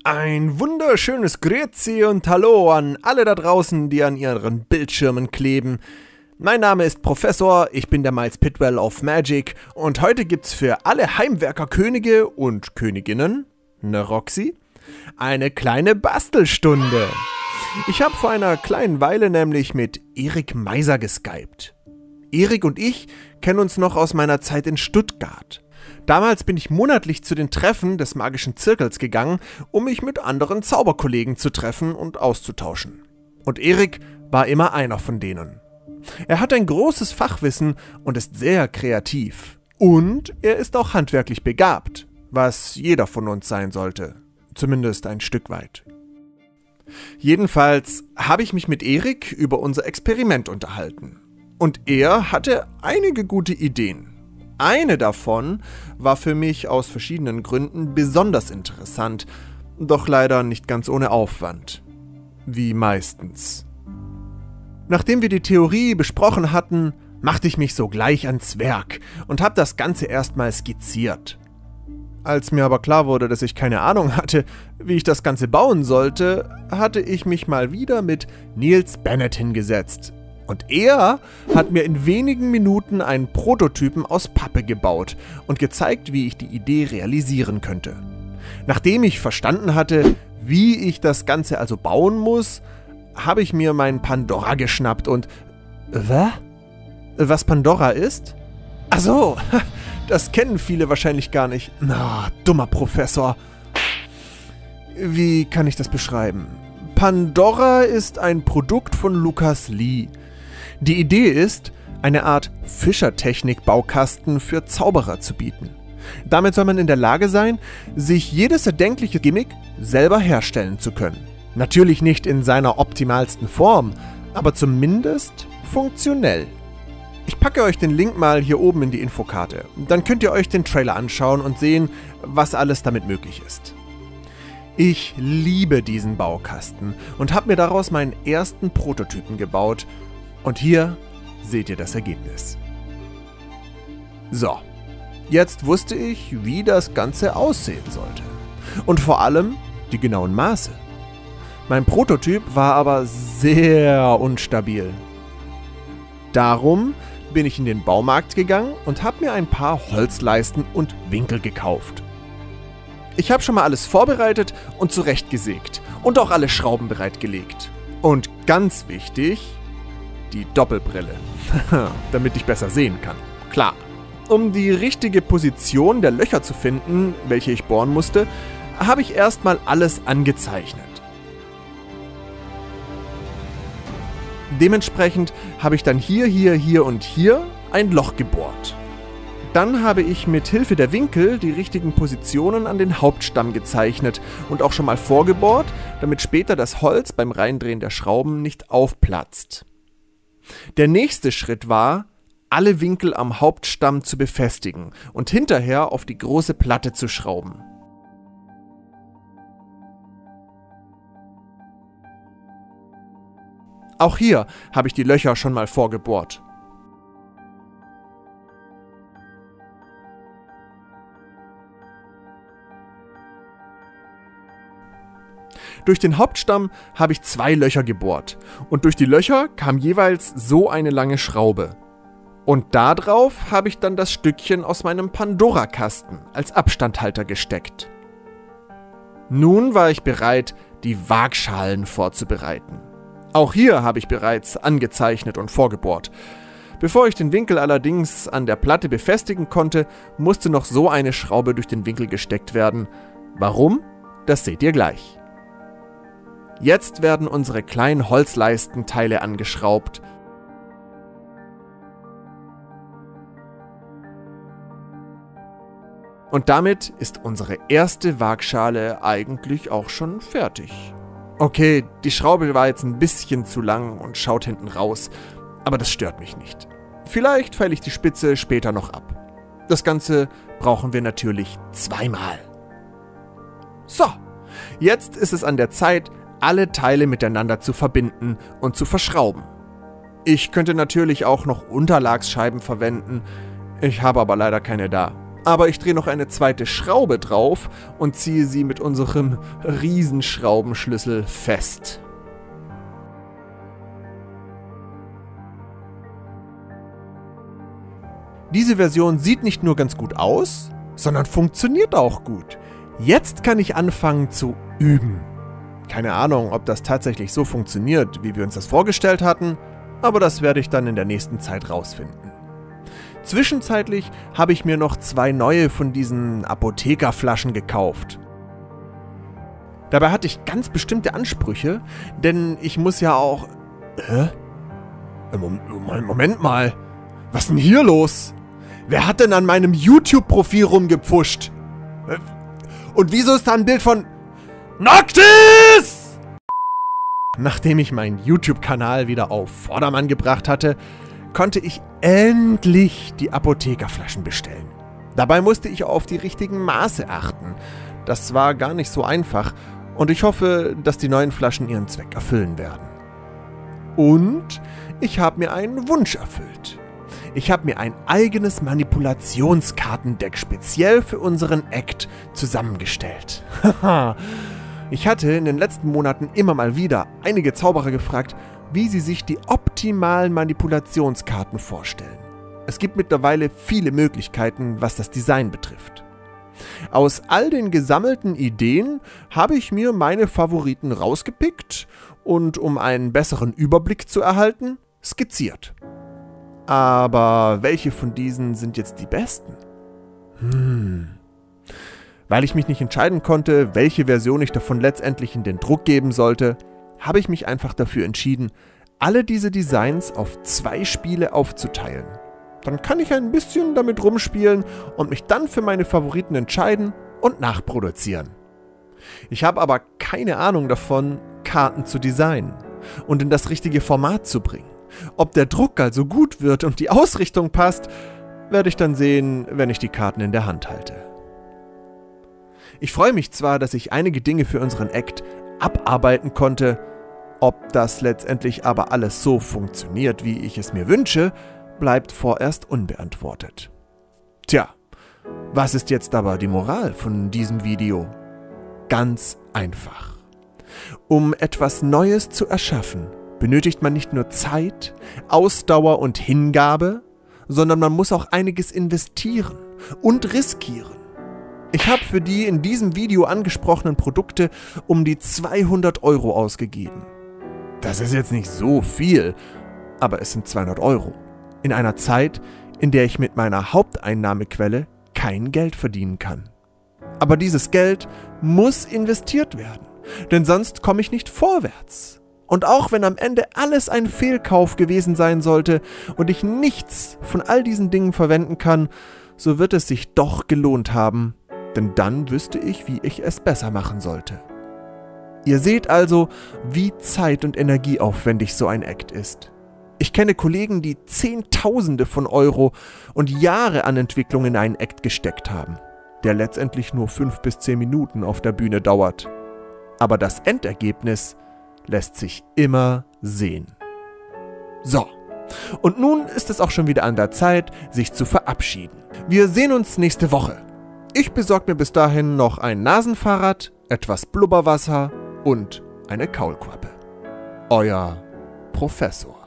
Ein wunderschönes Grüezi und Hallo an alle da draußen, die an ihren Bildschirmen kleben. Mein Name ist Professor, ich bin der Miles Pitwell of Magic und heute gibt's für alle Heimwerkerkönige und Königinnen, ne Roxy, eine kleine Bastelstunde. Ich habe vor einer kleinen Weile nämlich mit Erik Meiser geskypt. Erik und ich kennen uns noch aus meiner Zeit in Stuttgart. Damals bin ich monatlich zu den Treffen des Magischen Zirkels gegangen, um mich mit anderen Zauberkollegen zu treffen und auszutauschen. Und Erik war immer einer von denen. Er hat ein großes Fachwissen und ist sehr kreativ. Und er ist auch handwerklich begabt, was jeder von uns sein sollte. Zumindest ein Stück weit. Jedenfalls habe ich mich mit Erik über unser Experiment unterhalten. Und er hatte einige gute Ideen. Eine davon war für mich aus verschiedenen Gründen besonders interessant, doch leider nicht ganz ohne Aufwand. Wie meistens. Nachdem wir die Theorie besprochen hatten, machte ich mich sogleich ans Werk und habe das Ganze erstmal skizziert. Als mir aber klar wurde, dass ich keine Ahnung hatte, wie ich das Ganze bauen sollte, hatte ich mich mal wieder mit Niels Bennett hingesetzt. Und er hat mir in wenigen Minuten einen Prototypen aus Pappe gebaut und gezeigt, wie ich die Idee realisieren könnte. Nachdem ich verstanden hatte, wie ich das Ganze also bauen muss, habe ich mir meinen Pandora geschnappt und... Was Pandora ist? Ach so, das kennen viele wahrscheinlich gar nicht. Na, dummer Professor. Wie kann ich das beschreiben? Pandora ist ein Produkt von Lukas Lee. Die Idee ist, eine Art Fischertechnik-Baukasten für Zauberer zu bieten. Damit soll man in der Lage sein, sich jedes erdenkliche Gimmick selber herstellen zu können. Natürlich nicht in seiner optimalsten Form, aber zumindest funktionell. Ich packe euch den Link mal hier oben in die Infokarte. Dann könnt ihr euch den Trailer anschauen und sehen, was alles damit möglich ist. Ich liebe diesen Baukasten und habe mir daraus meinen ersten Prototypen gebaut. Und hier seht ihr das Ergebnis. So, jetzt wusste ich, wie das Ganze aussehen sollte. Und vor allem die genauen Maße. Mein Prototyp war aber sehr unstabil. Darum bin ich in den Baumarkt gegangen und habe mir ein paar Holzleisten und Winkel gekauft. Ich habe schon mal alles vorbereitet und zurechtgesägt und auch alle Schrauben bereitgelegt. Und ganz wichtig... die Doppelbrille, damit ich besser sehen kann. Klar. Um die richtige Position der Löcher zu finden, welche ich bohren musste, habe ich erstmal alles angezeichnet. Dementsprechend habe ich dann hier und hier ein Loch gebohrt. Dann habe ich mit Hilfe der Winkel die richtigen Positionen an den Hauptstamm gezeichnet und auch schon mal vorgebohrt, damit später das Holz beim Reindrehen der Schrauben nicht aufplatzt. Der nächste Schritt war, alle Winkel am Hauptstamm zu befestigen und hinterher auf die große Platte zu schrauben. Auch hier habe ich die Löcher schon mal vorgebohrt. Durch den Hauptstamm habe ich 2 Löcher gebohrt und durch die Löcher kam jeweils so eine lange Schraube. Und da drauf habe ich dann das Stückchen aus meinem Pandora-Kasten als Abstandhalter gesteckt. Nun war ich bereit, die Waagschalen vorzubereiten. Auch hier habe ich bereits angezeichnet und vorgebohrt. Bevor ich den Winkel allerdings an der Platte befestigen konnte, musste noch so eine Schraube durch den Winkel gesteckt werden. Warum? Das seht ihr gleich. Jetzt werden unsere kleinen Holzleistenteile angeschraubt. Und damit ist unsere erste Waagschale eigentlich auch schon fertig. Okay, die Schraube war jetzt ein bisschen zu lang und schaut hinten raus, aber das stört mich nicht. Vielleicht feile ich die Spitze später noch ab. Das Ganze brauchen wir natürlich 2-mal. So, jetzt ist es an der Zeit, alle Teile miteinander zu verbinden und zu verschrauben. Ich könnte natürlich auch noch Unterlagsscheiben verwenden, ich habe aber leider keine da. Aber ich drehe noch eine zweite Schraube drauf und ziehe sie mit unserem Riesenschraubenschlüssel fest. Diese Version sieht nicht nur ganz gut aus, sondern funktioniert auch gut. Jetzt kann ich anfangen zu üben. Keine Ahnung, ob das tatsächlich so funktioniert, wie wir uns das vorgestellt hatten, aber das werde ich dann in der nächsten Zeit rausfinden. Zwischenzeitlich habe ich mir noch 2 neue von diesen Apothekerflaschen gekauft. Dabei hatte ich ganz bestimmte Ansprüche, denn ich muss ja auch... Moment mal, was ist denn hier los? Wer hat denn an meinem YouTube-Profil rumgepfuscht? Und wieso ist da ein Bild von Noctis? Nachdem ich meinen YouTube-Kanal wieder auf Vordermann gebracht hatte, konnte ich endlich die Apothekerflaschen bestellen. Dabei musste ich auf die richtigen Maße achten. Das war gar nicht so einfach und ich hoffe, dass die neuen Flaschen ihren Zweck erfüllen werden. Und ich habe mir einen Wunsch erfüllt. Ich habe mir ein eigenes Manipulationskartendeck speziell für unseren Act zusammengestellt. Ich hatte in den letzten Monaten immer mal wieder einige Zauberer gefragt, wie sie sich die optimalen Manipulationskarten vorstellen. Es gibt mittlerweile viele Möglichkeiten, was das Design betrifft. Aus all den gesammelten Ideen habe ich mir meine Favoriten rausgepickt und, um einen besseren Überblick zu erhalten, skizziert. Aber welche von diesen sind jetzt die besten? Weil ich mich nicht entscheiden konnte, welche Version ich davon letztendlich in den Druck geben sollte, habe ich mich einfach dafür entschieden, alle diese Designs auf 2 Spiele aufzuteilen. Dann kann ich ein bisschen damit rumspielen und mich dann für meine Favoriten entscheiden und nachproduzieren. Ich habe aber keine Ahnung davon, Karten zu designen und in das richtige Format zu bringen. Ob der Druck also gut wird und die Ausrichtung passt, werde ich dann sehen, wenn ich die Karten in der Hand halte. Ich freue mich zwar, dass ich einige Dinge für unseren Act abarbeiten konnte, ob das letztendlich aber alles so funktioniert, wie ich es mir wünsche, bleibt vorerst unbeantwortet. Tja, was ist jetzt aber die Moral von diesem Video? Ganz einfach. Um etwas Neues zu erschaffen, benötigt man nicht nur Zeit, Ausdauer und Hingabe, sondern man muss auch einiges investieren und riskieren. Ich habe für die in diesem Video angesprochenen Produkte um die 200 € ausgegeben. Das ist jetzt nicht so viel, aber es sind 200 €. In einer Zeit, in der ich mit meiner Haupteinnahmequelle kein Geld verdienen kann. Aber dieses Geld muss investiert werden, denn sonst komme ich nicht vorwärts. Und auch wenn am Ende alles ein Fehlkauf gewesen sein sollte und ich nichts von all diesen Dingen verwenden kann, so wird es sich doch gelohnt haben, denn dann wüsste ich, wie ich es besser machen sollte. Ihr seht also, wie zeit- und energieaufwendig so ein Act ist. Ich kenne Kollegen, die Zehntausende von Euro und Jahre an Entwicklung in einen Act gesteckt haben, der letztendlich nur 5 bis 10 Minuten auf der Bühne dauert. Aber das Endergebnis lässt sich immer sehen. So, und nun ist es auch schon wieder an der Zeit, sich zu verabschieden. Wir sehen uns nächste Woche. Ich besorge mir bis dahin noch ein Nasenfahrrad, etwas Blubberwasser und eine Kaulquappe. Euer Professor.